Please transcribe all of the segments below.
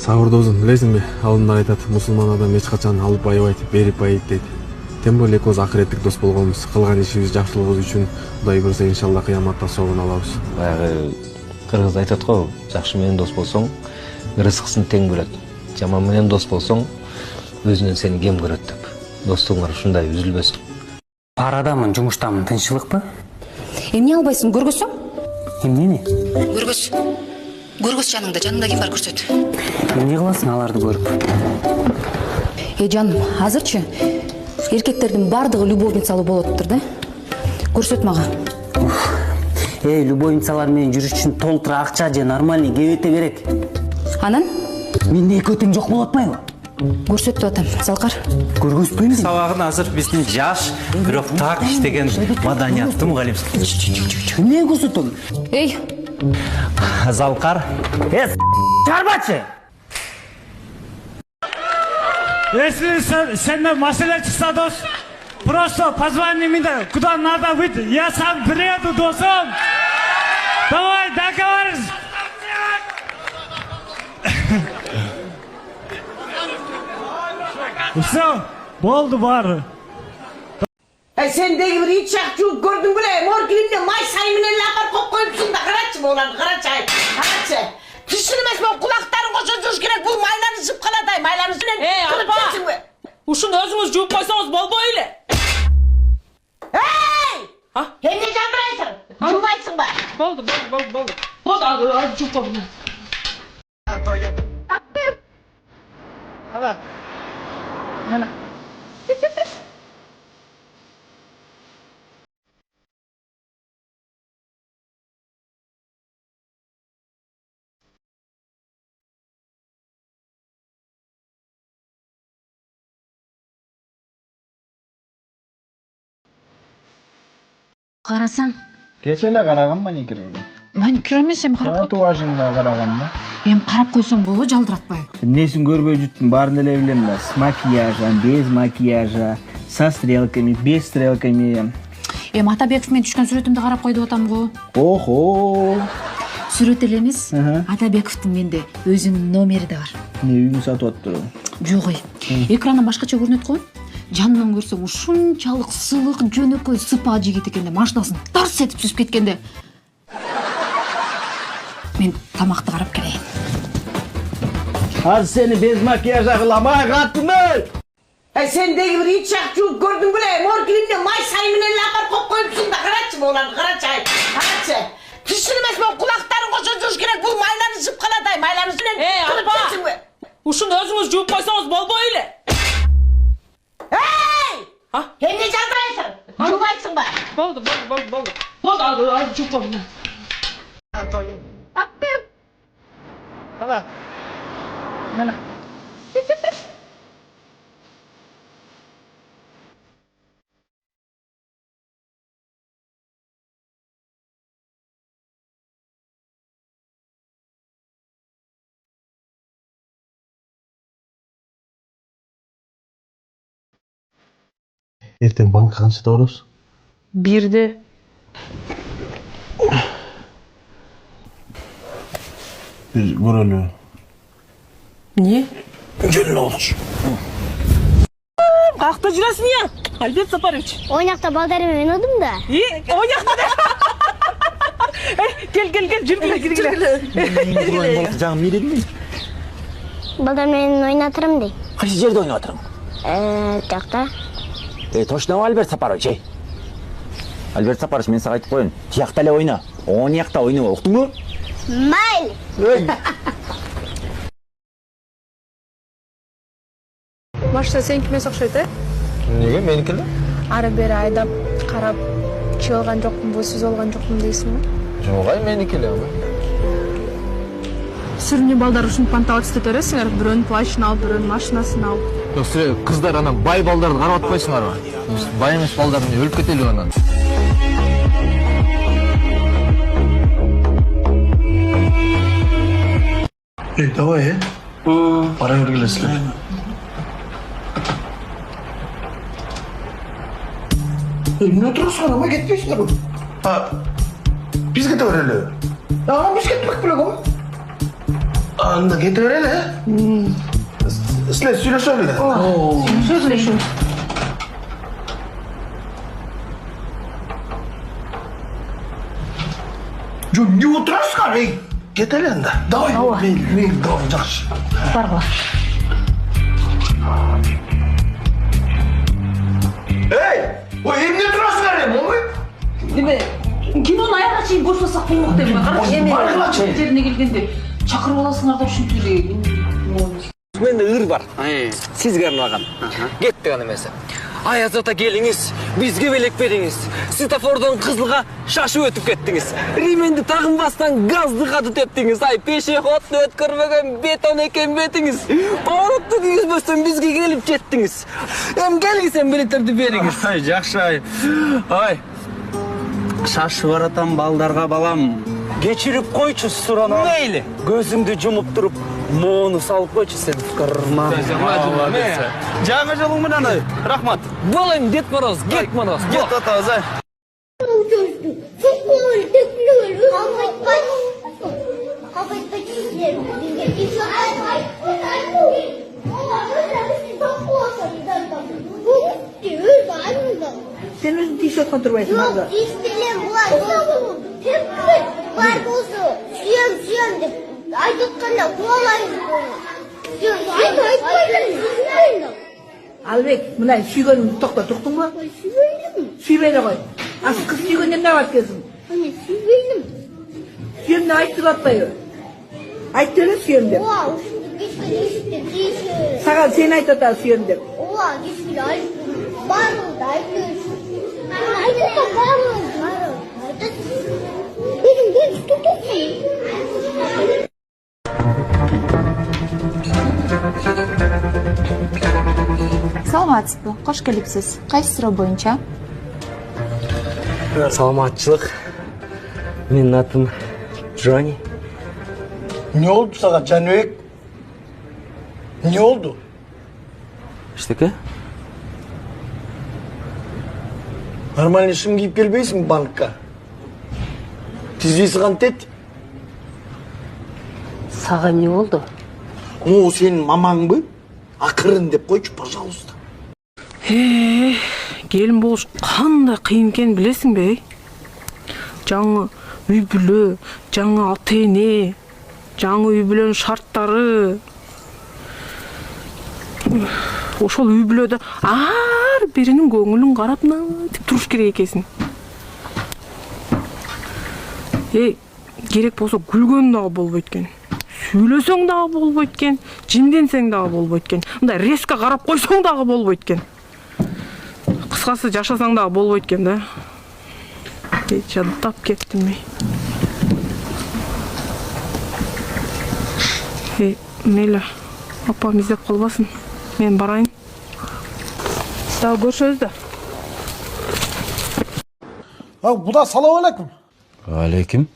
Сабырдоозун билесиңби? Алдында айтат, мусулман адам эч качан алып байыбайт, берип байыйт дейт. Тем более экөөбүз акыреттик дос болгонбуз. Кылган ишибиз жакшылыгыбыз үчүн Кудай буйрса иншалла кыяматта соогун алабыз. Баягы кыргыз айтат го, жакшы менен дос болсоң, рызкысын тең бөлөт. Жаман менен дос болсоң, өзүнөн сени кем көрөт деп. Достугуңар ушундай үзүлбөсүн. Арадамын, жумуштамын, тынччылыкпы? Эмне албайсың, көргөзсөң? Эмнени? Көргөз жаныңда ким бар көрсөт. Эмне кыласың аларды көрүп? Жаным, азырчы эркектердин бардыгы любовницалуу болуптур да. Көрсөт мага. Любовницалар менен жүрүш үчүн толтура акча же нормальный кебете керек. Анан? Менде эки өтең жок болуп атпайбы? Көрсөт деп атам, Залкар. Көргөзбөйм. Сабагын азыр биздин жаш, бирок так иштеген маданияттуу мугалимсиң. Эмне көрсөтөм? Эй, Залкар. Чарбачы! Если сенде маселе чыкса, дос, просто позвони мне, куда надо выйти. Я сам приеду, досом. Давай, договорились. Все, болды бары. Sen de bir hiç çakçılık gördün bile. Mor kilimde may sayımının lapar kop koyupsun da karaçı mı olan karaçay. Karaçay. Düşünmez mi kulakların koşa duruş gerek bu maylarını zıp kaladay. Maylarını kırıp geçsin mi? Ушуну өзүңүз жууп койсоңуз болбой эле. Hey! Hem ne candıraysın? Juvaytsın mı? Болду. Болду, ал жууп койгула. Ana. карасаң. Кече эле караган маникюрга. Маникюр эмес, эми карап. Татуажыңга караган да. Эми карап койсоң болобу, жалдыратпайбы? Эмнесин көрбөй жуттум, баарын эле билем да. С макияжем, без макияжа, со стрелками, без стрелками. Эми Атабеков менен түшкөн сүрөтүмдү карап кой деп атам го. Охо. Сүрөт эле эмес, Атабековдун менде өзүнүн номери да бар. Не үйүн сатып аттыр? Жок, экрандан башкача көрүнөт го. Жанынан көрсөң ушунчалык сылык, жөнөкөй, сыпа жигит экенде, машинасын тарс этип сүзүп кеткенде. Мен тамакты карап келейин. Азыр сени без макияжа кыламай каттымыр. Sen de bir hiç çakçılık gördün bile. Mor kilimde may sayımının lapar kop koyupsun da karaçı mı olan karaçay. Karaçay. Düşünmez mi kulakların koşa duruş gerek bu maylarını zıp kaladay. Maylarını kırıp geçsin mi? Ушуну өзүңүз жууп койсоңуз болбой эле. Hey! Hem ne candıraysın? Juvaytsın mı? Болду. Болду, ал жууп койгула. Mana? Эртең банкка канчада барабыз? 1'de. Бир көрөлү. Эмне? Келин олуш. Каякта жүрөсүң я? Альберт Сапарович. Ойнакта балдарым менен ойнадым да. Ойнакта. Кел, жүргүлө. Жаңы эмне дедиң? Балдар менен ойнатырым дей. Кайсы жерде ойноп атырың? Тиякта. Точно Альберт Сапарович. Альберт Сапарович, мен сага айтып коеюн. Тиякта эле ойна. Оң якта ойноба, уктуңбу? Майли. Машина сеники эмес окшойт, Эмнеге меники эле? Ары бери айдап, карап, чыгып алган жокмунбу, сүзүп алган жокмун дейсиңби? Жок, меники эле. Сүрүнүү балдар ушинтип пантап атышты көрөсүңөр, бирөөнүн плащын алып, бирөөнүн машинасын алып. Силер кыздар анан бай балдарды карап атпайсыңарбы? Бай эмес балдар эмне өлүп кетели анан. Давай, Пара бергилесиздер. Emne oturursun ama gitmişsin bu. Biz kete bereli. Ama biz gitmek bile bu. Anda kete bereli. Sizler söyle. Сөйлешүү. Жоқ, не отырасыздар, ей? Кетелі енді. Давай, мен давай, жақсы. Баргыла. Ей, ой, емне тұрасыздар, ой? Деме, киноны аяғына чейин көрсөсөк болмок дейм. Карачы, жерине келгенде чакырып аласыңар да ушинтип эле. Менде ыр бар. Сизге арналган. Кетти аны эмесе. Аяз ата келиңиз, бизге белек бериңиз. Светофордон кызылга шашып өтүп кеттиңиз. Ременди тагынбастан газды катып тептиңиз. Ай, пешеходду өткөрбөгөн бетон экен бетиңиз. Поворотты кийгизбөстөн бизге келип жеттиңиз. Эми келиңиз, эми билеттерди бериңиз. Ай, жакшы ай. Ай. Шашып баратам балдарга балам. Кечирип койчу сураны. Мейли. Көзүңдү жумуп туруп, моону салып койчу сен кырма. Жаңы жылың менен ай. Рахмат. Болайм, Дед Мороз, Дед Мороз. Кет атабыз ай. Sen özün tişört kontrolüyorsun Yok, abla. istedim ulan. Var bozu. Suyam de. Aydıkkanda kovalayız bunu. Aydıkkanda. Albek, mına suyganını toktun mu? Süveydim. Süybeyne koy. Asıl kız suyganından ne var kesin? Hani süveydim. Suyum ne ayıttır atlayıyor. Ayıttırır suyum der. Oha, geçkili işte. Sana sen ayıtt atar suyum der. Oha, geçkili ayıttır. Var oldu ayıttır. Ayıttır da var oldu. Benim tutulsun. Саламатсызбы? Кош келипсиз. Кайсы суроо боюнча? Саламатчылык. Менин атым Джонни. Ne oldu sana Canbek? Ne oldu? Eштеке? Нормальный шым киіп келбейсің банкка? Тізбесі қантет? Сага эмне болду? О, сенің мамаң бы? Акырын деп койчу, пожалуйста. Gelin болуш кандай кыйын экенин билесиңби? Жаңы үй бүлө, жаңы ата эне, жаңы үй бүлөнүн шарттары. Ошол үй бүлөдө ар биринин көңүлүн карап нытип туруш керек экенсиң. Керек болсо күлгөн дагы болбойт экен. Сүйлөсөң дагы болбойт экен, жимденсең дагы болбойт экен. Мындай резко карап койсоң дагы болбойт экен. Кыскасы жашасаң дагы болбойт экен да. Жадап кеттим мен. Мейлі, апам издеп қалбасын. Мен барайын. Дагы көрүшөбүз да. Буда салам алейкум. Алейкум.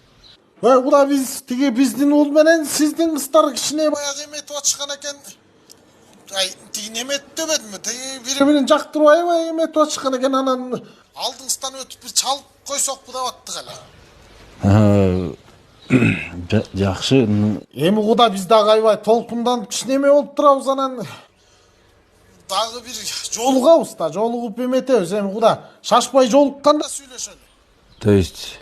Буда биздин ул менен сиздин кыздар кичине баягы эметип атышкан экен. Тиги неметип дебедимби? Тиги бири-бирин жактырбай эметип атышкан экен, анан алдыңыздан өтүп бир чалып койсокпу деп аттык эле. Жакшы. Эми куда биз дагы аябай толкунданып кичинеме болуп турабыз, анан дагы бир жолугабыз да, жолугуп эметебиз. Эми куда шашпай жолукканда сүйлөшөлү. То есть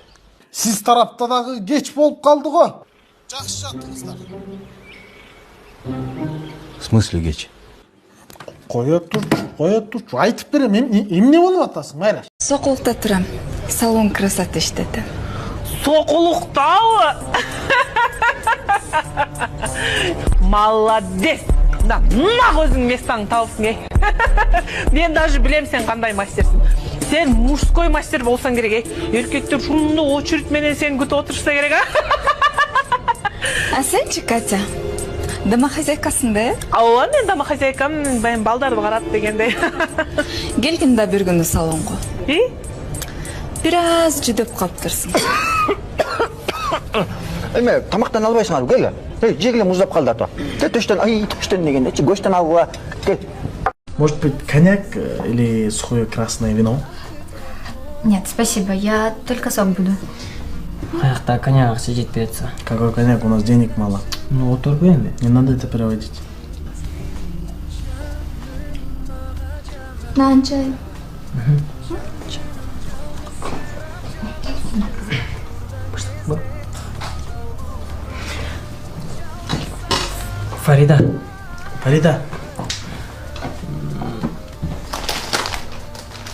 Сиз тарапта дагы кеч болуп калды го. Жакшы жаттыңыздар. в смысле кеч? Коя турчу. Айтып берем, эмне болуп атасың, Майра? Сокулукта турам. Салон красоты иштетем. Сокулуктабы? Молодец! Да, нак өзүң местаңды табыпсың, Мен даже билем сен кандай мастерсиң. Сен мужской мастер болсаң керек, Эркектер ушундай очередь менен сени күтүп отурса керек, А сенчи, Катя? Домохозяйкасың да? Ооба, мен домохозяйкамын, мен балдарды карап дегендей. Келгин да бир күнү салонго. Бир аз жүдөп калыптырсың. Эме, тамактан албайсыңар, кел. Жегиле муздап калды ата. Төштөн дегенде, көчтөн алгыла. Кел. Может быть, коньяк или сухое красное вино? Нет, спасибо, я только сок буду. Каякта коньяк акча жетпей атса. Какой коньяк, у нас денег мало. Ну отурбай энди. Не надо это переводить. Нан чай. Фарида. Фарида.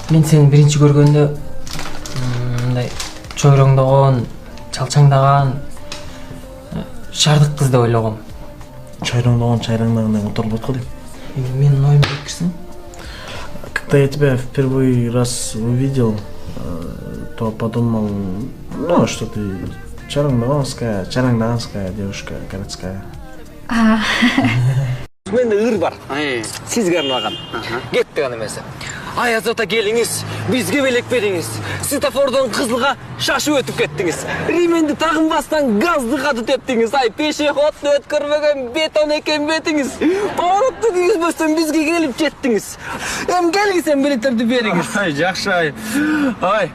Мен сени биринчи көргөндө мындай чойроңдогон, чалчаңдаган шаардык кыз деп ойлогом. Чайраңдаган отуруп атко дейм. Менин оюмду жеткирсең. Когда я тебя в первый раз увидел, то подумал, ну, что ты чараңдаганская девушка, городская. Менде ыр бар. Сизге арналган. Кетти аны эмесе. Аяз ата келиңиз, бизге белек бериңиз. Светофордон кызылга шашып өтүп кеттиңиз. Рименди тагынбастан газды катып өттүңүз. Ай, пешеходду өткөрбөгөн бетон экен бетиңиз. Поворотты кийгизбөстөн бизге келип жеттиңиз. Эми келиңиз, билеттерди бериңиз. Ай, жакшы ай. Ай.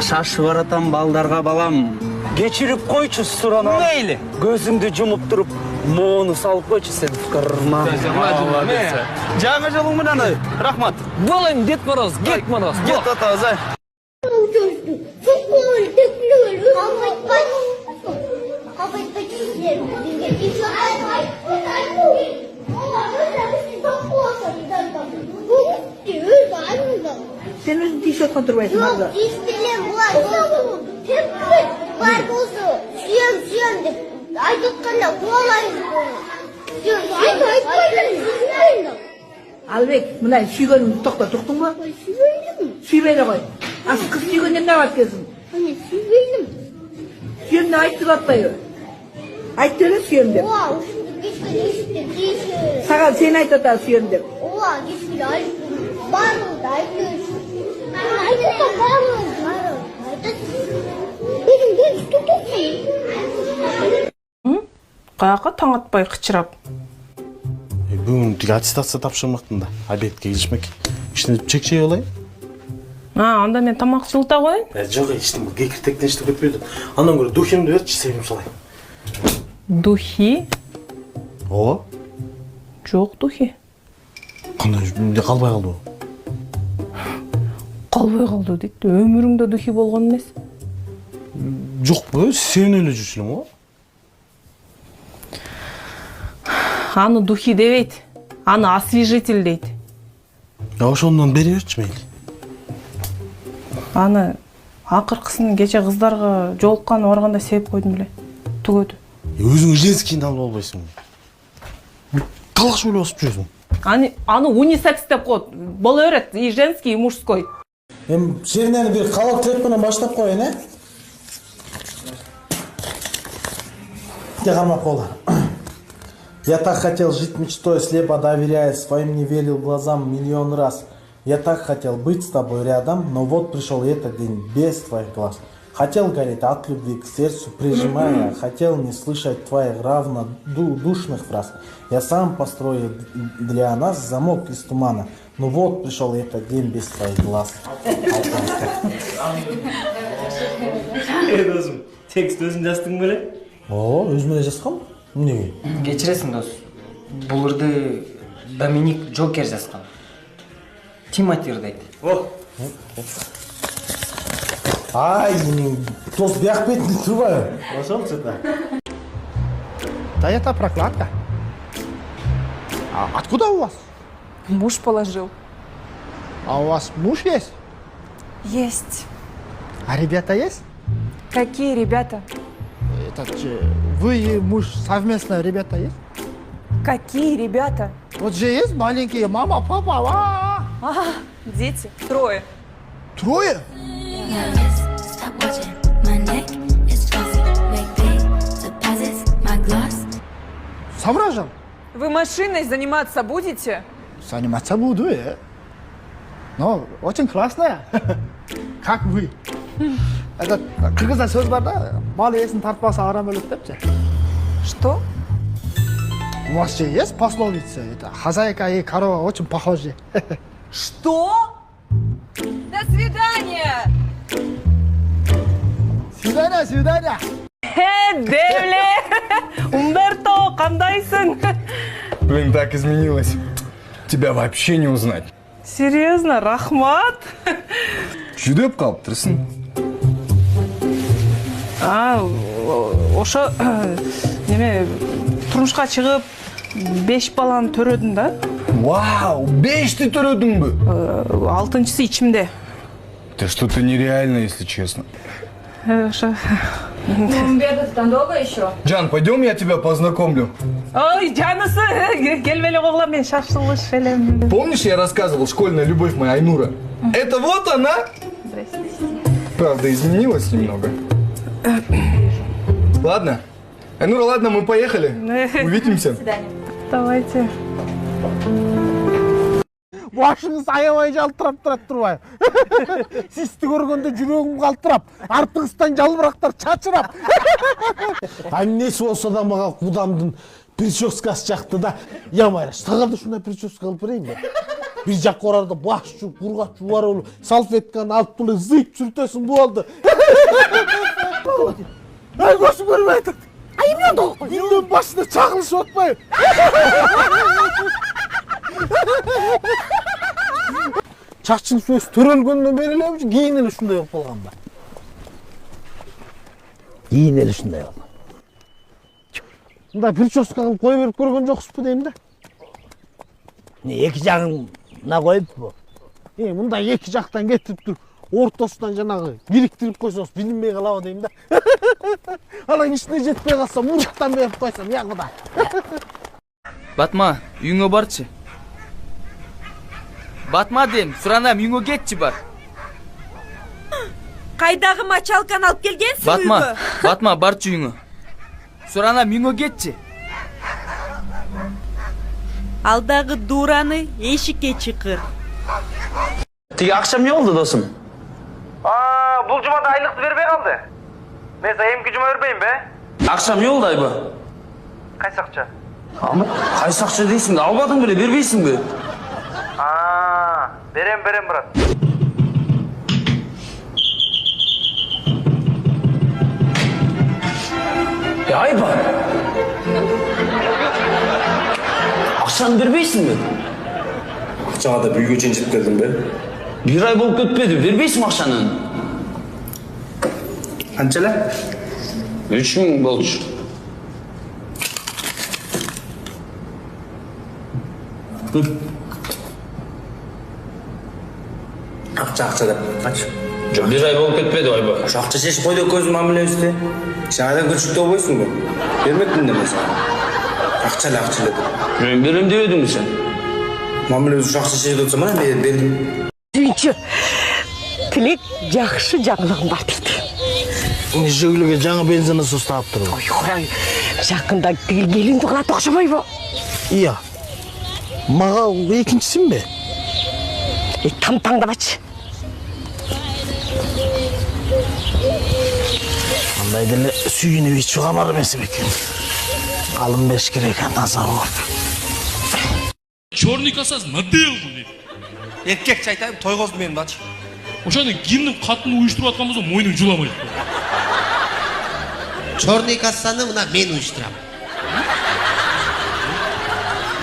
Шашып баратам балдарга балам. Кечирип койчу сураны. Мейли. Көзүңдү жумуп туруп, моону салып койчу сен кырма. Жаңы жолуң менен ай. Рахмат. Болайм, Дед Мороз, Дед Мороз. Кет атабыз ай. Sen özün tişört kontrolüyorsun abla. İstediğim var. Hep var olsun. Süyem de. Aydıkkanda kovalayın. Albek, bunlar süygenim toktun mu? Süybeyle koy. Asıl kız süygenden ne var kızım? Hani süybenim. Süyem ne ayıttı atlayıyor? Ayıttı öyle süyem de. Oha, geçti. Sakal sen ayıttı atar süyem de. Oha, geçti. Var mı da ayıttı. Ayıttı var mı? Benim tutulsun. Каяка таң атпай кычырап. Бүгін тек аттестация тапшырмақтың да. Обедке келішмек. Ішіне чек-чек олай? Анда мен тамақ жылыта қояйын? Жоқ, іштім. Кекіртектен ішті көтпейді. Андан көрі духимді берші, себім солай. Духи? О? Жоқ духи. Қандай, не қалбай қалды о? Қалбай қалды дейді. Өміріңде духи болған емес. Жоқ бө, сен өлі жүрсің о? Аны духи девейт, аны освежитель дейт. Ошондан бери берчи мейли. Аны акыркысын кече кыздарга жолуккан барганда себеп койдум эле. Түгөдү. Өзүң женскийди алып албайсың. Калаш ойлоп басып жүрөсүң. Аны унисекс деп коет. Бола берет, и женский, и мужской. Жеринен бир калак треп менен баштап коеюн, Кармак болар. Я так хотел жить мечтой, слепо доверяя, своим не верил глазам миллион раз. Я так хотел быть с тобой рядом, но вот пришел этот день без твоих глаз. Хотел гореть от любви к сердцу, прижимая, хотел не слышать твоих равнодушных фраз. Я сам построил для нас замок из тумана, но вот пришел этот день без твоих глаз. Досым, текст өзүң жаздың беле? О, өзүм эле жазгам. Эмнеге? Кечиресиң дос. Бул ырды Доминик Джокер жазган. Тимоти ырдайт. О. Ай, дос бияк бетинде турбайбы? Ошолчу да. Да это прокладка. А откуда у вас? Муж положил. А у вас муж есть? Есть. А ребята есть? Какие ребята? Вы и муж совместно ребята есть? Какие ребята? Вот же есть маленькие, мама, папа. Дети. 3. Трое? Соображал? Вы машиной заниматься будете? Заниматься буду, но очень классная. Как вы? Это кыргызда сөз бар да, мал иесин тартпаса арам өлөт депчи. Что? У вас же есть пословица? Это хозяйка и корова очень похожи. Что? До свидания! Свидания, свидания. Девле! Умберто, кандайсың? Блин, так изменилась. Тебя вообще не узнать. Серьезно, рахмат. Жүдеп қалыптырсың. Ошо неме турмушка чыгып 5 баланы төрөдүм да. Вау, 5 төрөдүң бü? 6-сы ичимде. Да что-то нереально, если честно. Ошо. Умбердотан долго еще? Жан, пойдем, я тебя познакомлю. Ой, жанысы, келбеле коглам, мен шашылыш элем. Помнишь, я рассказывал, школьная любовь моя Айнура? Это вот она? Правда, изменилась немного. Ладно. Айнура, ладно, мы поехали. Увидимся. До свидания. Давайте. Башыңыз аябай жалтырап тұрат тұрбай. Сізді көргенде жүрегім қалтырап, артыңыздан жалбырақтар чачырап. Несі болса да маған құдамдың прическасы жақты да. Я Майраш, сағалды шuna прическа қылып берейін бе? Bir жақ орарда баш жуып, құрғат жуар олы, салфетканы алып тұлы зыйып сүртесін болды. Ай, көші көрмей айтады. Ай, мен доқ. Үйден басында чағылыш отпай. Чачың сөз төрөлгөндөн бери эле кийин эле ушундай болуп калган ба? Кийин эле ушундай болду. Мындай прическа кылып кое берип көргөн жоксузбу дейм да. Эки жагына коюппу. Мындай эки жактан кетирип туруп, ортосунан жанагы бириктирип койсоңуз билинбей калабы дейм да. Анан ичине жетпей калса муруктан берип койсом, я кудай. Батма, үйүңө барчы. Батма дейм, суранам, үйүңө кетчи бар. Кайдагы мочалканы алып келгенсиң үйгө? Батма, барчы үйүңө. Суранам, үйүңө кетчи. Алдагы дуураны эшикке чыкыр. Тиги акчам эмне болду, досум? Бул жумада айлыкты бербей калды. Мен эмки жума бербейм бе? Акчам эмне болду, айба? Кайсы акча? Кайсы акча дейсиң, албадың беле, бербейсиңби? Берем, брат. Айба! Акчаны бербейсиңби? Акчага да бүйгө чейин жетип келдим бе? Бир ай болуп кетпеди, бербейсиң акчаны? Канча эле? 3000 болчу. Акча деп качы. Жок, бир ай болуп кетпеди, айба. Ошо акча чечип койду көзүм мамилебизди. Жаңадан күрчүктүү болбойсуңбу? Бермедим деме сага. Акча эле деп. Мен берем дебедимби сен? Мамилебиз ушу акча чечип атса, мына мен бердим. Сүйүнчү. Тилек жакшы жаңылыгым бар дейт. Жигулге жаңы бензин устап туруп. Ой, жакында келинди кылат окшобойбу? Ия. Мага экинчисинби? Там таңдабачы. Андай деле сүйүнүп ич чугамар эмес бекен. Алым беш керек назар болуп. Черный косас надел дейт. Эркекче айтайын, тойгоздум мен бачы. Ошондо кийинип катын уюштуруп аткан болсо мойнуң жуламайт. Черный кассаны мына мен уюштурам.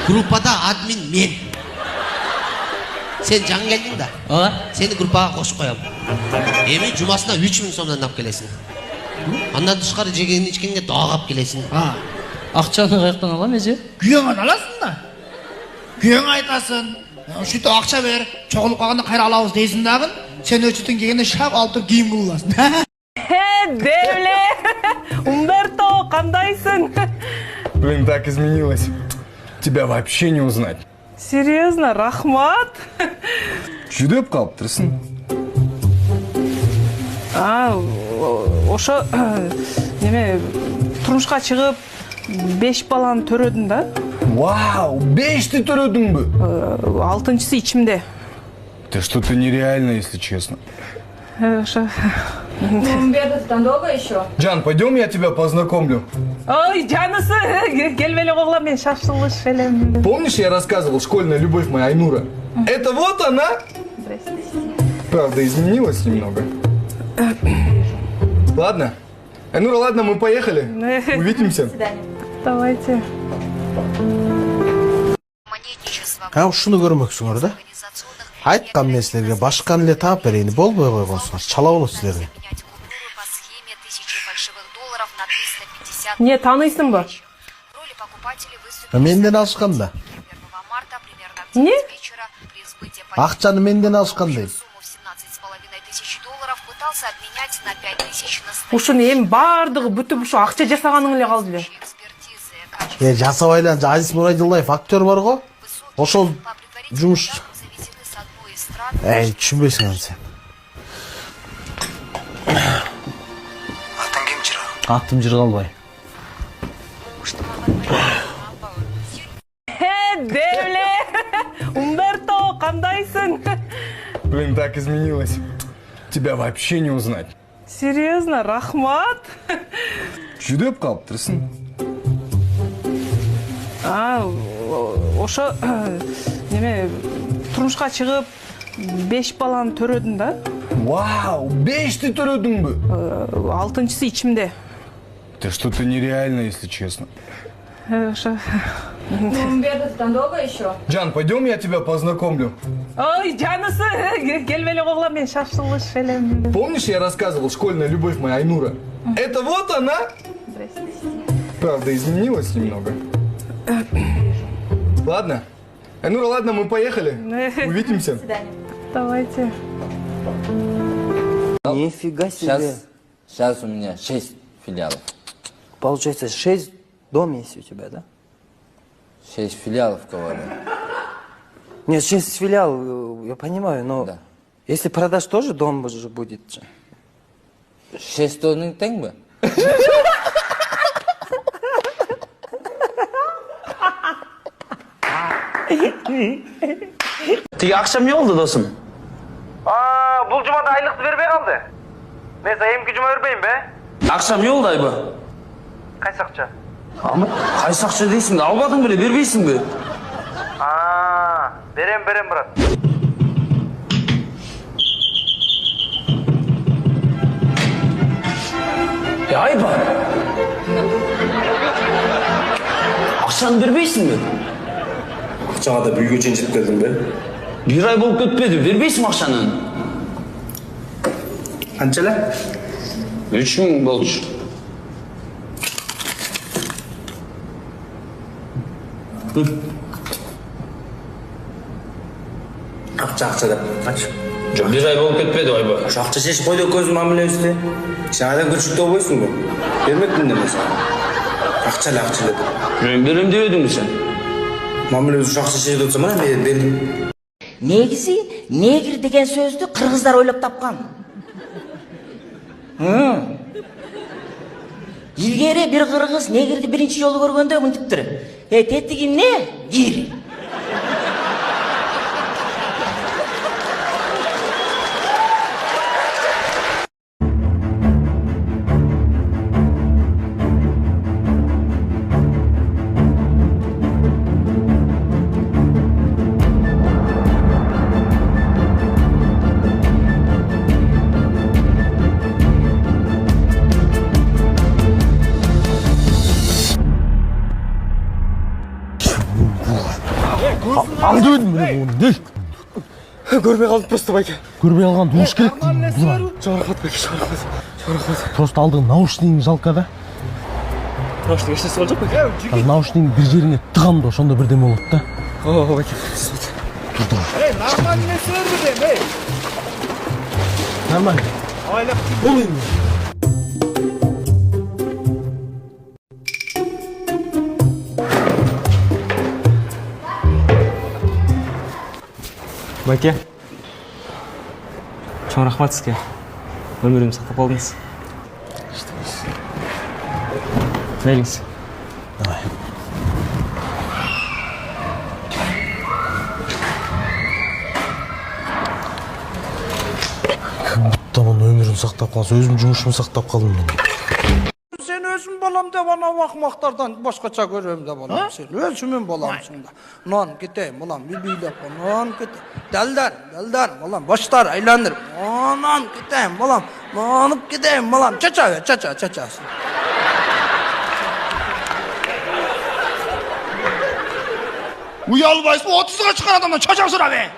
Группада админ мен. Сен жаңы келдің да? Сені группаға қосып қоям. Эми жумасына 3000 сомдон алып келесиң. Андан тышкары жеген ичкенге дагап келесиң. Акчаны каяктан алам, эже? Күйөөңөн аласың да. Күйөөңө айтасың. Ушинтип акча бер, чогулуп калганда кайра алабыз дейсиң дагы. Сен өчүтүн келгенде шап алып туруп кийим кыласың. Девле! Умберто, кандайсың? Блин, так изменилась. Тебя вообще не узнать. Серьезно, рахмат. Жүдеп қалыптырсың. Ошо неме турмушка чыгып 5 баланы төрөдүм да. Вау, 5 төрөдүң бü? 6-сы ичимде. Да что-то нереально, если честно. Ошо. Умбердотан долго еще? Жан, пойдем, я тебя познакомлю. Ой, жанысы, келбеле коглам, мен шашылыш элем. Помнишь, я рассказывал, школьная любовь моя Айнура? Это вот она? Правда, изменилась немного. Ладно. Нура, ладно, мы поехали. Увидимся. Давайте. Ушуну көрмөксүңөр да. Айткан нерселерге башканы эле таап берейин болбой койгонсуңар. Чала болот силерге. Не, тааныйсыңбы? Менден алышкан да. Не? Акчаны менден алышкан дейм. Ушуну эми баардыгы бүтүп ушу акча жасаганың эле калды эле. Жасабайлан Азиз Мурадилаев актер бар го. Ошол жумуш. Түшүнбөйсүң аны сен. Аттан ким жыра? Аттым жыргалбай. Девле! Умберто, кандайсың? Блин, так изменилась. Тебя вообще не узнать. Серьезно, рахмат. Жүдөп калыптырсың. Ошо неме турмушка чыгып 5 баланы төрөдүм да. Вау, 5 төрөдүңбү? 6-сы ичимде. Это что-то нереально, если честно. Ошо. Умбердотан долго еще? Жан, пойдем, я тебя познакомлю. Ой, жанысы, келбеле когла, мен шашылыш элем. Помнишь, я рассказывал, школьная любовь моя Айнура? Это вот она? Правда, изменилась немного. Ладно. Айнура, ладно, мы поехали. Увидимся. Давайте. Нифига себе. Сейчас у меня 6 филиалов. Получается, 6 дом есть у тебя, да? 6 филиалов, говорю. Нет, 6 филиал, я понимаю, но Да. если продашь, тоже дом же будет же. 6 тонн тең бе? Тиги акчам не болду, досум? Бул жумада айлыкты бербей калды. Мен сага эмки жума бербейм бе? Акчам не болду, Айба? Кайсы акча? Кайсы акча дейсиң да, албадың беле, бербейсиң бе? Берем, брат. Айба! Акчаны бербейсиң бе? Акчага да бүйгө чейин жетип келдиң бе? 1 ай болуп кетпеди, бербейсиң акчаны? Канча эле? 3000 болчу. Акча деп кач. Жок, 1 ай болуп кетпеди, Айба. Ошо акча чечип койду көзүм мамилебизди. Жаңадан күрүшүктөө болбойсуңбу? Бермедиң деме сага. Акча эле деп. Мен берем дебедиңби сен? Мамилебиз ушу акча чечип атса мына мен бердим. Негизи негр деген сөздү кыргыздар ойлоп тапкан. Илгери бир кыргыз негрди биринчи жолу көргөндө мынтиптир. Тетиги эмне? Гир. Алды өдім міне оны, не? Көрмей қалдым просто, байке. Көрмей алған душ керек. Жарақат, байке, жарақат. Просто алдың наушнигің жалко да. Наушник ешнесі бол жоқ, байке? Наушнигің бір жеріне тығамды, ошонда бірдеме болады да. О, байке. Нормально сөйлеме, ей. Нормально. Айлап. Бұл енді. Байке, чоң рахмат сізге. Өмірімді сақтап қалдыңыз. Мейліңіз. Давай. Бұттамын өмірін сақтап қалса, өзім жұмышымы сақтап қалдым мен. Sen özüm balam da bana bakmaklardan başkaça görüyorum da balam. Sen özümün balamsın da. Non gideyim balam bilbiyle non gideyim. Delder balam başlar aylanır. Non gideyim balam Manıp gideyim balam. Çaça. Uyalbaysın 30'a çıkan adamdan çaça sıra be.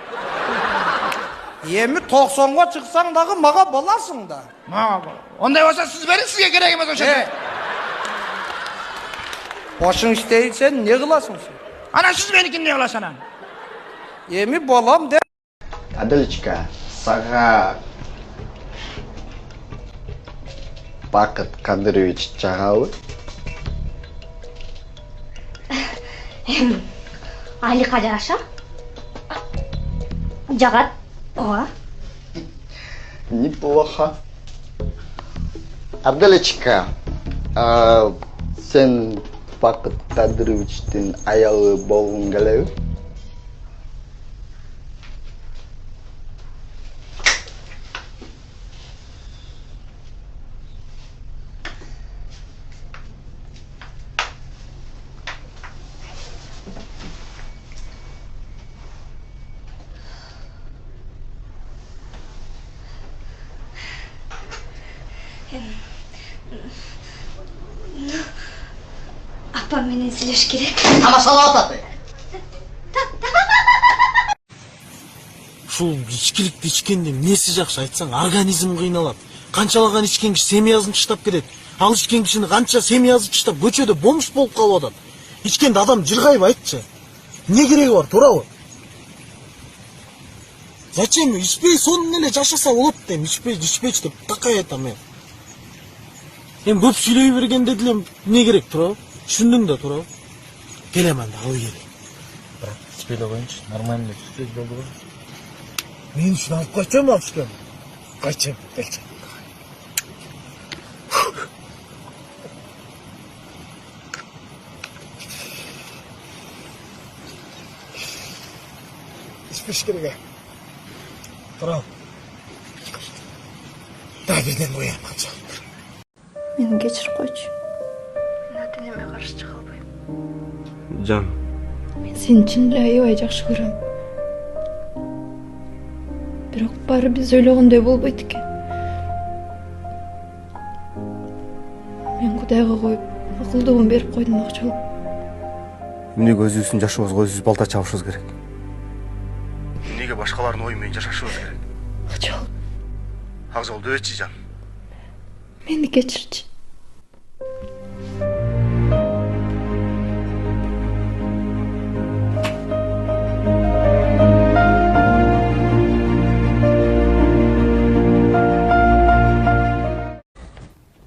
Yemi 90'a çıksan dağı mağa balarsın da. Onday olsa siz verin size gerek emez o çaça. Başın isteyirsen ne kılasın sen? Ana siz beni ne kılasın? Yemi balam de. Adalchka, Saga Bakıt Kadirovich Чагауи. Алика жараша. Жагат. Ооба. Неплохо. Адалечка, sen Bakıt Kadirovich'tin ayağı болгуң келеби? Апа менен сүйлөш керек. Ана салат аты. Ушул ичкиликти ичкенде эмнеси жакшы айтсаң, организм кыйналат. Канчалаган ичкен киши семьясын таштап кетет. Ал ичкен кишини канча семьясы таштап көчөдө бомж болуп калып атат. Ичкенде адам жыргайбы айтчы? Эмне кереги бар, туурабы? Зачем ичпей сонун эле жашаса болот дейм, ичпейчи деп такай айтам мен. Эми көп сүйлөй бергенде деле эмне керек, туурабы? Түшүндүң да, туурабы? Келем анда, алып кел. Бирок ичпей эле коюнчу, нормально эле түшпөй болду го. Мен үчүн алып кайчам алышкан. Кайчам, келчи. İçmiş gibi gel. Bravo. Daha birden uyanmaca. Meni kechirib qo'ychi. Men dinamay qarshi chiqa olmayman. Can, Men seni chindan aябай жакшы көрөм. Бирок баары биз ойлогондой болбойт экен. Мен Кудайга коюп, акылдуугун берип койдум акчалап. Эмнеге өзүбүздүн жашообузга өзүбүз балта чабышыбыз керек? Эмнеге башкалардын ою менен жашашыбыз керек? Акчалап. Ак жол дөбөтчү Жан. Мени кечирчи.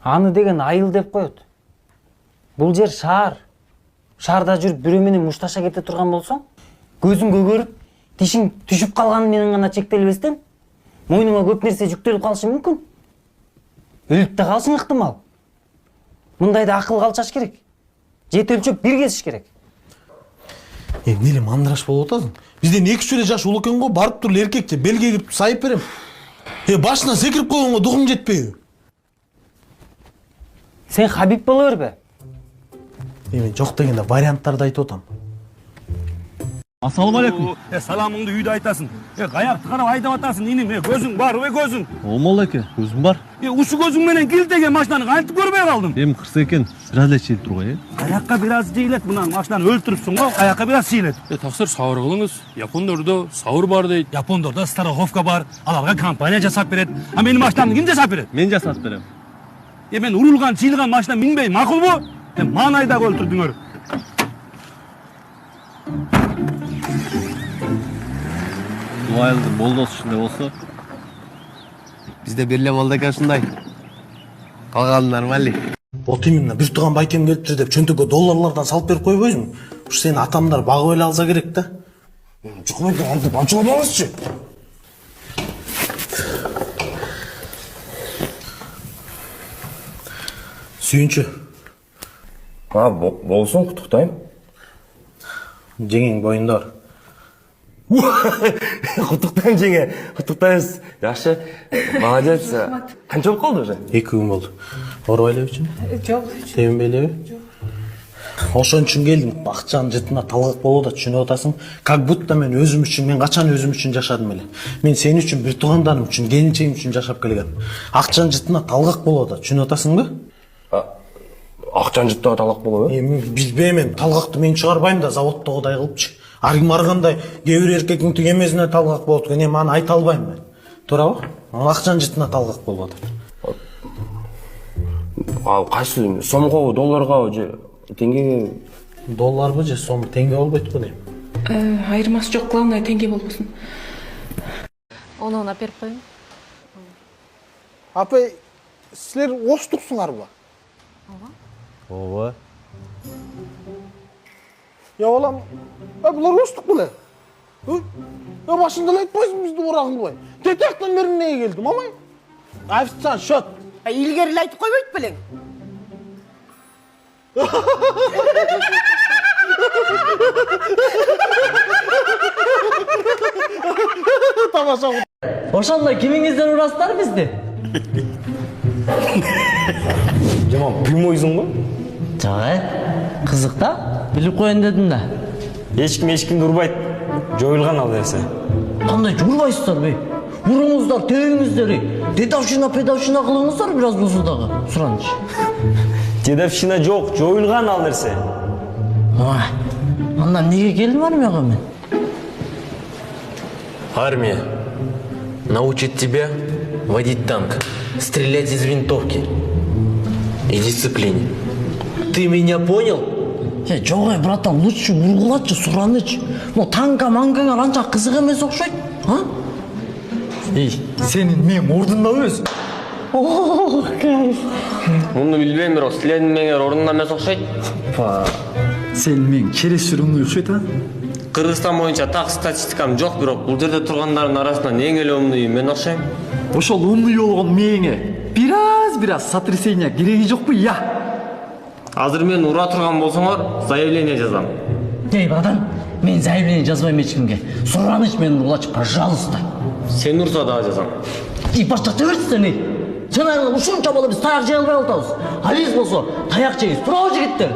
Аны деген айыл деп коет. Бул жер шаар. Шаарда жүрүп бирөө менен мушташа кете турган болсоң, көзүң көгөрүп, тишиң түшүп калганы менен гана чектелбестен, мойнуңа көп нерсе жүктөлүп калышы мүмкүн. Өлүп да калышың ыктымал. Мындайда акыл калчаш керек. Жет өлчөп бир кесиш керек. Эмне эле мандыраш болуп атасың? Бизден 2-3 эле жаш улуу экен го, барып туруп эркекче белге кирип сайып берем. Башына секирип койгонго дугум жетпейби? Сен Хабиб боло бербе. Мен жок дегенде варианттарды айтып атам. Ассалам алейкум. Саламыңды үйдө айтасың. Каякты карап айдап атасың, иним. Көзүң барбы, көзүң? Омол эке, көзүм бар. Ушу көзүң менен килтеген машинаны кантип көрбөй калдың? Эми кырса экен, бир эле чейилип тургай, Каякка бир аз жейилет, мына машинаны өлтүрүпсүң го, каякка бир аз чейилет. Таксир сабыр кылыңыз. Япондордо сабыр бар дейт. Япондордо страховка бар, аларга компания жасап берет. А менин машинамды ким жасап берет? Мен жасап берем. Мен урулган, чыйылган машина минбей макулбу? Маанайдагы өлтүрдүңөр. Дуайылды болдос ушундай болсо. Бизде берле болду экен ушундай. Калганы нормально. Вот именно, бир туган байкем келиптир деп чөнтөгкө долларлардан салып берип койбойсуң. Ушу сени атамдар багып эле алса керек да. Жукмай антип ачыламаңызчы. Сүйүнчү. Болсун, куттуктайм. Жеңең боюнда бар. Куттуктайм жеңе, куттуктайбыз. Жакшы, молодец. Канча болуп калды уже? 2 күн болду. Оорубай элебичи? Жок. Тебинбей элеби? Ошон үчүн келдим. Акчанын жытына талгак болуп да түшүнүп атасың. Как будто мен өзүм үчүн, мен качан өзүм үчүн жашадым эле. Мен сен үчүн, бир туугандарым үчүн, келинчегим үчүн жашап келгем. Акчанын жытына талгак болуп да түшүнүп атасыңбы? Акчанын жытына талгак болобу? Мен билбейм, талгакты мен чыгарбайм да заводдогудай кылыпчы. Аргим аргандай кээ бир эркектин тигемесине талгак болот экен, эми аны айта албайм мен. Туурабы? Акчанын жытына талгак болуп атат. Ал кайсы сомго, долларга же теңгеге? Долларбы же сом, теңге болбойт го дейм. Айырмасы жок, главное теңге болбосун. Onu берип коеюн. Апай, силер оштуксуңарбы? Ооба. Я балам, булар оштук беле. Башында эле айтпайсың бизди ура кылбай. Тетектен бери эмнеге келдим, амай? Официант, счет. Илгери эле айтып койбойт белең. Тамаша. Ошондой кимиңиздер урасыздар бизди? Жаман прямойсуң го? Жок, кызык да. Билип коеюн дедим да. Эчкимди урбайт. Жоюлган ал нерсе. Кандай журбайсыздар бе? Уруңуздар, тегиңиздер. Дедовщина, педовщина кылыңыздар бир аз болсо дагы. Сураныч. Дедовщина жок, жоюлган ал нерсе. Анда эмнеге келдим армияга мен? Армия научит тебя водить танк, стрелять из винтовки и дисциплине. Ты меня понял? Жок, братан, лучше ургулачы, сураныч. Танка мангаңар анча кызык эмес окшойт. Сенин мен ордунда эмес. Кайф. Муну билбейм, бирок силердин меңер ордунда эмес окшойт. Сен мен керес жүрүңдү окшойт, Кыргызстан боюнча так статистикам жок, бирок бул жерде тургандардын арасынан эң эле умнуй мен окшойм. Ошол умнуй болгон мээңе бир аз сотрясение кереги жокпу, я? Азыр мен ура турган болсоңор, заявление жазам. Братан, мен заявление жазбайм эч кимге. Сураныч мени урлачы, пожалуйста. Сен урса дагы жазам. Баштата берсиңер. Жана ушунча болуп биз таяк жей албай атабыз. А биз болсо таяк жейбиз. Туурабы жигиттер?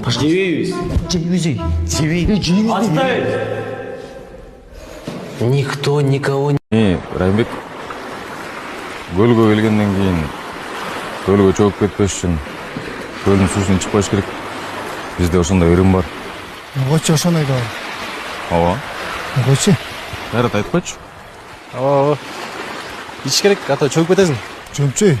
Жебейбиз. Жебейбиз. Отставить. Никто никого не... Райымбек, көлгө келгенден кийин көлгө чөгүп кетпеш үчүн көлдүн суусунан чыкпаш керек. Бизде ошондой ырым бар. Койчу, ошондой да бар. Ооба. Койчу. Кайрат айтып койчу. Ооба. Ич керек, ата чөгүп кетесиң. Чөмчөй.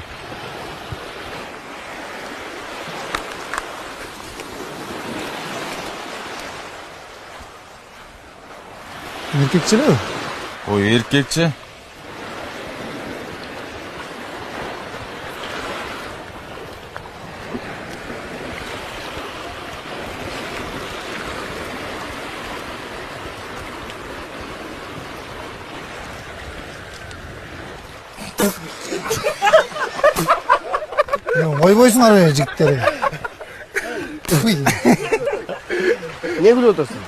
Эркекчилеби? Ой, эркекчи. Ойбойсуңар жигиттер. Не күлүп атасың?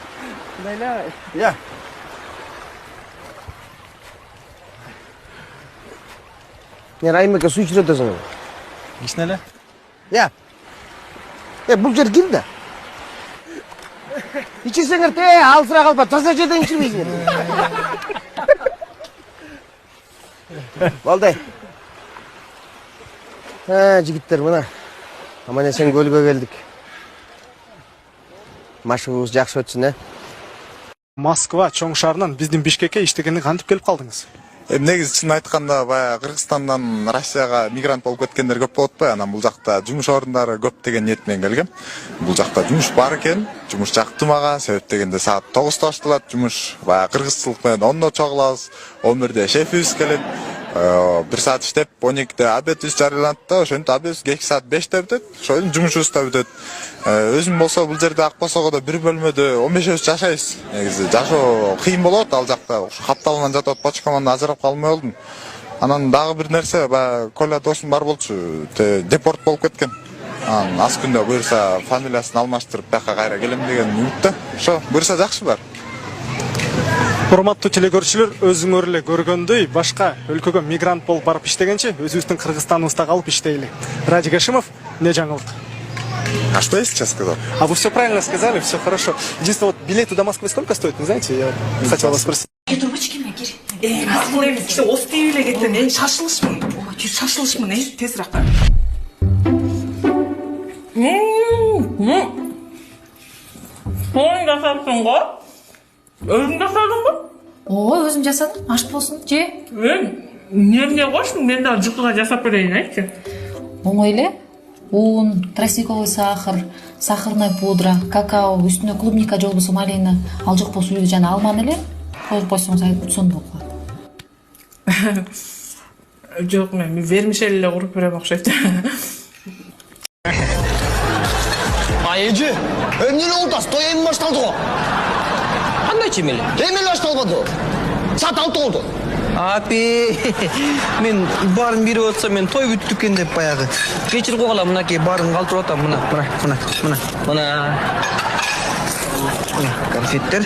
Я. Не Райымбекке суу ичирип атасың? Кичине эле. Я. Бул жер ким да? Ичирсеңер алсыра калба, таза жерден ичирбейсиңер. Болду. Жигиттер, мына. Аман эсен көлгө келдик. Машыгыбыз жакшы өтсүн, Москва чоң шаарынан биздин Бишкекке иштегенди кантип келип калдыңыз? Негизи чын айтканда баягы Кыргызстандан Россияга мигрант болуп кеткендер көп болот го. Анан бул жакта жумуш ордундары көп деген ниет менен келгем. Бул жакта жумуш бар экен. Жумуш жакты мага. Себеп дегенде саат 9-то башталат жумуш. Баягы кыргызчылык менен 10-до чогулабыз. 11-де шефибиз келет. 1 саат иштеп 12-де обедибиз жарыяланат да, ошентип обедибиз кечки саат 5-те бүтөт. Ошондон жумушубуз да бүтөт. Өзүм болсо бул жерде Акбасогодо бир бөлмөдө 15 жашайбыз. Негизи жашоо кыйын болот ал жакта. Капталынан жатат, почкаман ажырап калмай болдум. Анан дагы бир нерсе, баягы Коля досум бар болчу, депорт болуп кеткен. Анан аз күндө буюрса фамилиясын алмаштырып бияка кайра келем деген үмүттө. Ошо буюрса жакшы бар. Урматтуу телекөрүүчүлөр, өзүңөр эле көргөндөй, башка өлкөгө мигрант болуп барып иштегенче, өзүбүздүн Кыргызстаныбызда калып иштейли. Радик Ашимов, не жаңылык. А что я сейчас сказал? А вы все правильно сказали, все хорошо. Единственное, вот билеты до Москвы сколько стоят, не знаете? Я хотел вас спросить. Асыл емес кіші осы тейбеле кеттің шашылышмын шашылышмын тезірек бар тойын жасапсың ғой өзің жасадың ғой ой өзім жасадым аш болсын же немне қойшың мен дағы жылқыға жасап берейін айтшы оңой эле un тростниковый сахар сахарная пудра какао үстүнө клубника же болбосо малина ал жок болсо үйдө жана алманы эле коюп койсоңуз сонун болуп калат жоқ мен вермишель эле куруп берем окшойт эже эмне болуп атасыз той эми башталды го кандай чемеле эми башталбады саат 6 болду апи мен барын берип атсам мен той бүттү экен деп баягы кечирип койгула мынакей барын калтырып атам мына конфеттер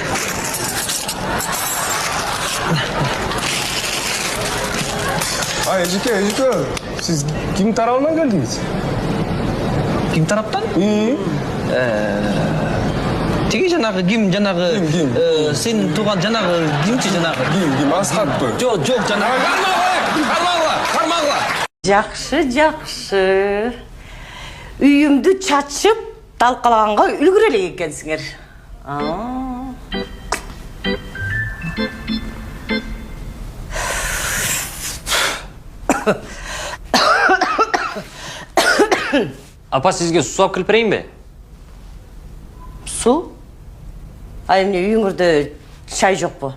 Эжеке, сіз ким тарабынан келдіңіз? Ким тараптан? Теге жанагы ким жанагы сен туган жанагы кимчи жанагы? Ким Асхатпы? Жок, жанагы. Кармагыла. Жакшы. Үйүмдү чачып, талкалаганга үлгүрө элек экенсиңер. Апа сизге суу алып келип берейинби? Суу? Эмне үйүңөрдө чай жокпу?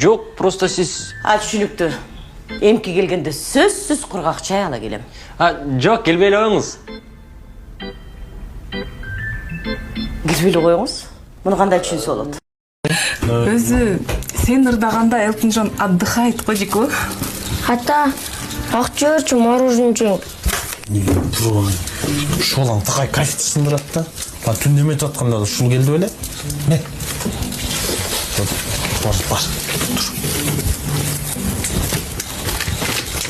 Жок, просто сиз Түшүнүктүү. Эмки келгенде сөзсүз кургак чай ала келем. Жок, келбей эле коюңуз. Келбей эле коюңуз. Муну кандай түшүнсө болот? өзү сен ырдаганда Элтон Джон отдыхает го дейт го. Ата, акча берчи мороженчик. Шолаң тақай кайфты сындырат да. Түн неметіп жатқанда да шул келді беле. Не? Бар.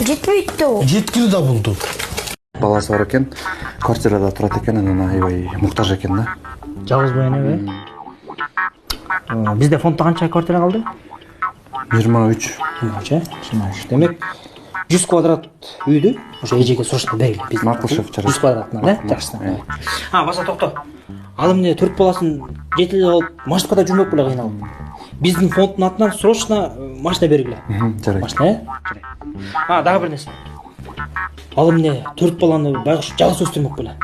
Жетпейді ол. Жеткілі да болды. Баласы бар екен, квартирада тұрады екен, анан аябай мұқтаж екен да. Жалғыз бояна бе? Бізде фондта қанша квартира қалды? 23. 23. Демек 100 квадрат үйді, уже эжеге срочно берейли. Макул шеф, 100 квадратынан, э? Жакшы. Баса токто. Ал эмне 4 баласын жетелеп алып, машинада жүрмөк беле кыйналып. Биздин фонддун атынан срочно машина бергиле. Жарайт. Машина, э? Дагы бир нерсе. Ал эмне 4 баланы байкуш жалгыз өстүрмөк беле.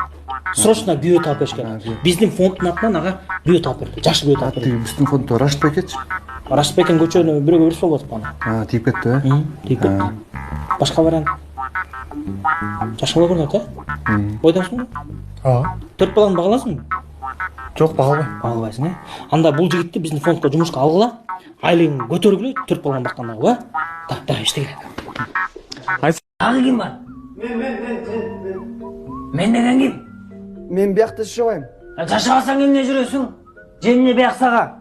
Срочно бүйө таап бериш керек. Биздин фонддун атынан ага бүйө таап берди. Жакшы бүйө таап берди. Биздин фонддо Рашид Бекетчи? Рашид Бекен көчөнү бирөөгө берип болуп атпаны. Тийип кетти, э? Тийип кетти. Башка вариант. Жашка көрүнөт, э? Бойдосуңбу? 4 баланы багаласыңбы? Жок, багалбайм. Багалбайсың, э? Анда бул жигитти биздин фондко жумушка алгыла, айлыгын көтөргүлө, 4 баланы баккандагы, э? Да, иштегиле. Ага ким бар? Мен деген ким? Мен биякта жашабайм. Жашабасаң эмне жүрөсүң? Жемне бияк сага.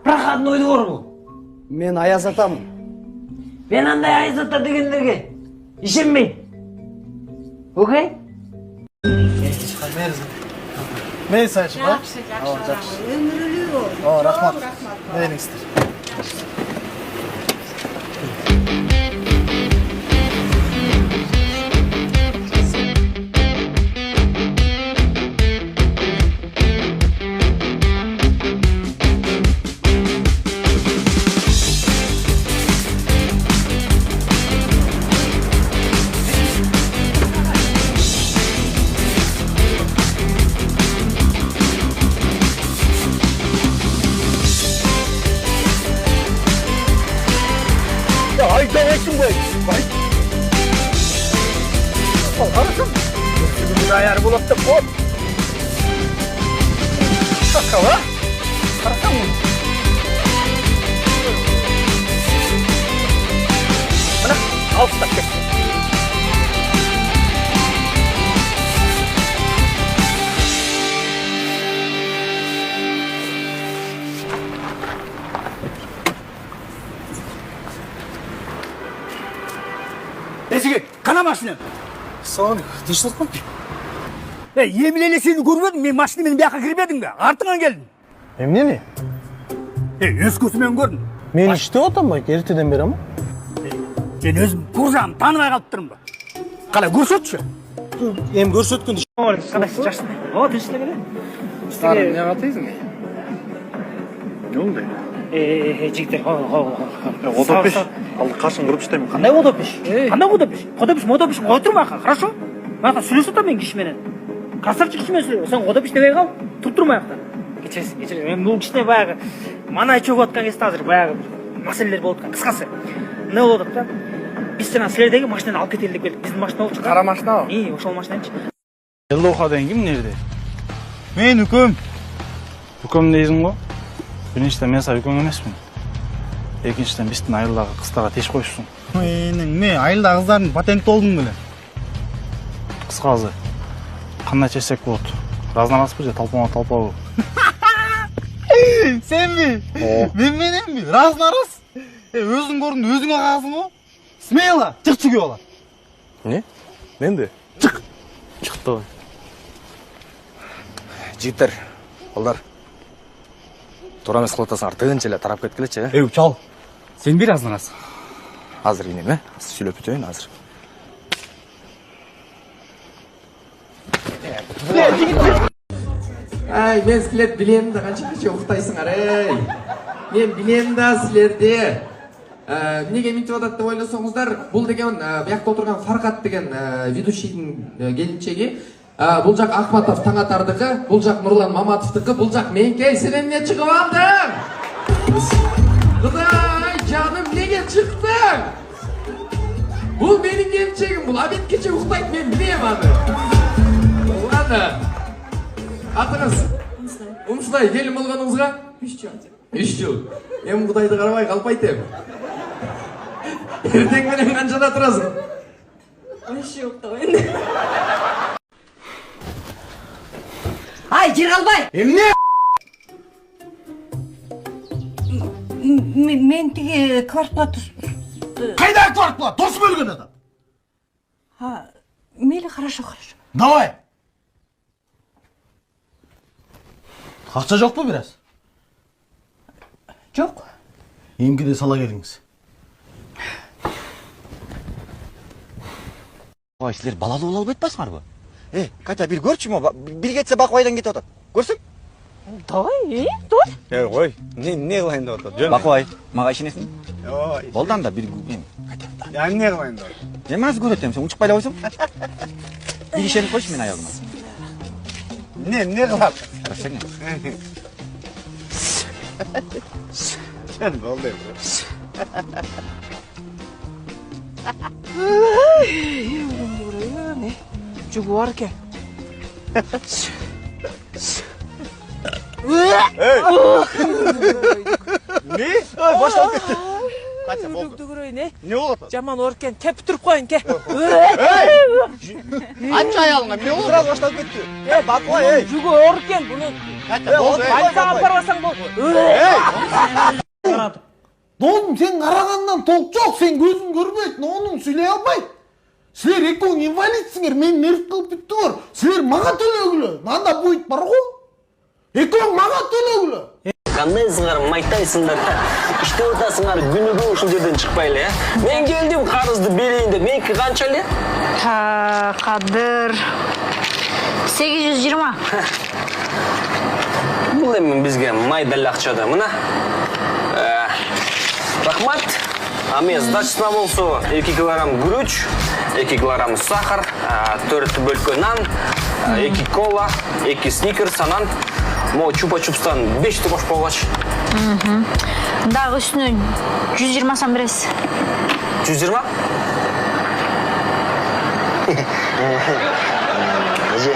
Проходнойду корбу. Мен Аяз атам. Мен андай Аяз ата дегендерге ишенбейм. Окей? Мен сайчы, ба? Жакшы. Өмүрүлүү. Рахмат. Мээңиздер. Ayar bulup da hop. Kakava. Karakam mı? Bana al takı. Эсиге, кана машина. Саламалейкум. Тынчсызбы? Емін еле сені көрмедім, мен машинамен бияққа кірмедің бе? Артыңан келдім. Эмнени? Өз көзімен көрдім. Мен иштеп атам эртеден бери ама. Мен өзім көрсам танымай қалып тұрмын ба? Қалай көрсетші? Эми көрсөткөн Қалайсыз, жақсыны? О, тыныштық келе. эмне катыйсың? Не болду? Жігіттер, Одопиш. Алды каршың кырып иштейм. Қандай одопиш? Қандай одопиш? Одопиш қой тұрма, хорошо? Мақа сүйлесе та мен кішіменен. Красавчик кішімен сөйле. Сен одопиш демей қал, тұрып тұрмай ақтан. Кешіресің. Мен бұл кішіне баяғы манай чөгіп отқан кезде азыр баяғы мәселелер болып отқан. Қысқасы. Не болып отыр да? Біз жаңа сілердегі машинаны алып кетелік келдік. Біздің машина ол шыққан. Қара машина ол? Ошол машинанчы. Жылдоха деген ким нерде? Мен үкөм. Үкөм дейсиң го? Биринчиден мен сага үкөң эмесмин. Экинчиден биздин айылдагы кыздарга теш коюшсуң. Мен айылдагы кыздардын патенти болдум беле. Кыскасы, кандай чечсек болот? Разнарасызбы же талпабы? Сенби? Мен мененби? Разнарас? Өзүң көрдүң, өзүңө кагасың го? Смело, чык бала. Не? Менде? Чык давай. Жигиттер, балдар. Туура эмес кылып атасың, артыгынча эле тарап кеткилечи, Чал, сен бир разнарас. Азыр инем, сүйлөп бүтөйүн азыр. Мен сілер білем да, қанша кеше ұқтайсыңар, Мен білем да сілерде. Неге ментіп адат деп ойласаңыздар, бұл деген бияқта отырған Фарқат деген ведущийдің келіншегі. Бұл жақ Ахматов Таңатардығы, бұл жақ Нұрлан Маматовтығы, бұл жақ менке. Сен емне шығып алдың? Құдай, жаным, неге шықтың? Бұл менің келіншегім, бұл абет кеше ұқтайды, мен білем ады. Ладно. Атыңыз? Умсылай, келім болғаныңызға? 3 жыл. Мен Құдайды қарабай қалпайтем. Ертең менен қаншада тұрасың? 3 жылда енді. Ай, жер қалбай! Емне? Мен теге квартплат... Қайда квартплат? Дос бөлген адам. Мейлі, хорошо. Давай. Ақша жоқ па біраз? Жоқ. Емге сала келіңіз. Ой, сілер балалы бол алып етпасыңар ба? Катя, бір көрші ма? Bir кетсе Бақуайдан кетіп отыр. Көрсің? Давай, тұр. Ой, не қылайын деп отыр? Бақуай, маға ішінесің? Болдан да бір... Я не қылайын деп отыр? Демаз көретем, сен ұшық байлап ойсың? Bir işeni koş мен ayağıma. Ne қылап? Көрсің? Sen ne oldu Ne? Жүгі бар ке. Ne? Başladı ketті. Kaça oldu? Ne? Ne oldu? Жаман оркен, кеп тұрып қойын, ке. Anca ayağına, ne oldu? Sıra başladı ketті. Bakma, Жүгі оркен, бұны... Байлсаға апарбасаң бол. Oğlum sen aragandan толк жоқ, sen gözün görmейді, оның сөйлей алмайды. Сілер екеуің инвалидсіңер, мен нерв қылып бүттіңер. Сілер маға төлегілі, манда бұйт бар ғой. Екеуің маға төлегілі. Қандайсыңар, майтайсыңдар, іштеп отасыңар, күнігі ушул жерден шықпайлы, Мен келдім қарызды берейін деп, менікі қаншалы? Қадыр 820. Бұл емін бізге майдал ақшада, мына. Рахмат. Аме сдачасына болсо 2 килограмм күрүч, 2 килограмм сахар, 4 бөлкө нан, 2 кола, 2 сникерс, анан мо чупа-чупстан 5 кош болгач. Дагы үстүнө 120 сом бересиз. 120? Эже,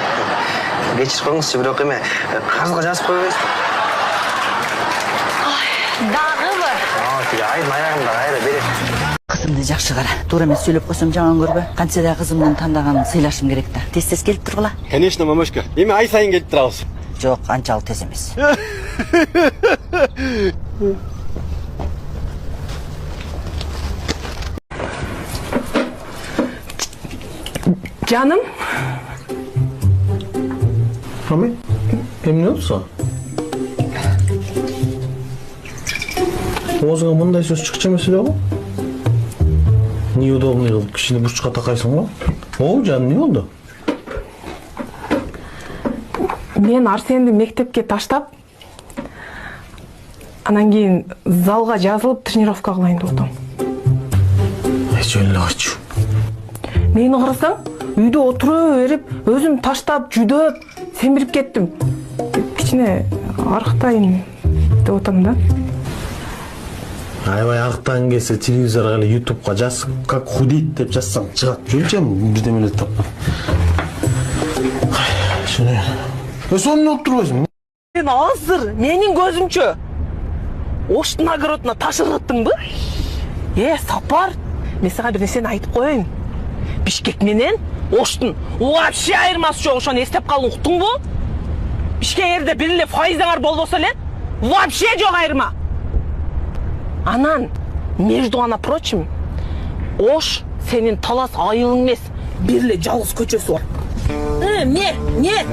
кечирип коюңузчу, бирок эме карызга жазып койбойсузбу? Дагыбы? Айдын аяғымда айры берет. Қызымды жақсы қара. Тура мен сөйлеп қойсам жаман көрбе. Қанша да қызымның таңдағанын сыйлашым керек та. Тез келіп тұрғыла. Конечно, мамашка. Эми ай сайын келіп тұрабыз. Жоқ, анчалық тез емес. Жаным, Ами, эмне болсо? Оозуңа мындай сөз чыкчу эмес эле го? Неудобный кылып кичине бурчка такайсың го? Оо, жаным, эмне болду? Мен Арсенди мектепке таштап, анан кийин залга жазылып тренировка кылайын деп атам. Жөн эле качу. Мени карасаң, үйдө отура берип, өзүм таштап, жүдөп, семирип кеттим. Кичине арыктайын деп атам да. Аябай арыктагың келсе телевизорго эле ютубка жаз, как худеть деп жазсаң чыгат. Жөнчөм бирдемелер тапкан. Шуну. Сонун отурбайсың. Сен азыр менин көзүмчө Оштун огородуна таш ыргыттыңбы? Сапар, мен сага бир нерсени айтып коеюн. Бишкек менен Оштун вообще айырмасы жок, ошону эстеп калдың, уктуңбу? Бишкекте бир эле файзыңар болбосо эле, вообще жок айырма. Анан, между прочим, Ош сенин талас айылың эмес, бир эле жалгыз көчөсү бар. Не?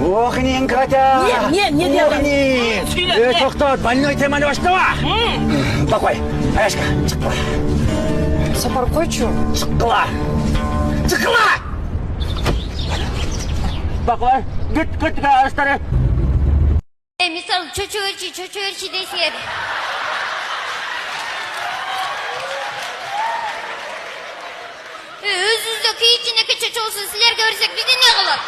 Ох, нен Катя! Не делай? Тоқтат, больной теманы баштаба! Бақой, Аяшка, чыққыла. Сапар, қойчу. Чыққыла! Бақой, кет, аштары. Misal çöçüverçi deysiler. Özünüzdeki içindeki çöçü olsun sizlerge versek bir de ne kılır?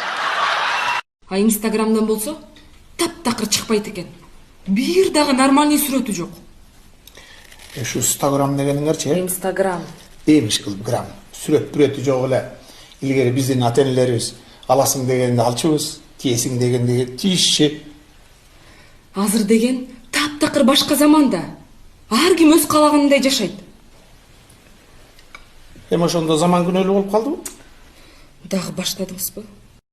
А Инстаграмдан болсо таптакыр чыкпайт экен. Бир дагы нормальный сүрөтү жок. Şu Instagram degeningерчи? Инстаграм. Эмиш кылып грам. Сүрөт жок эле. Илгери биздин ата-энелерибиз аласың дегенде алчубуз, тиесиң дегенде тиишчи. Азыр деген таптакыр башка заманда. Ар ким өз каалагандай жашайт. Эми ошондо заман күнөөлүү болуп калдыбы? Дагы баштадыңызбы?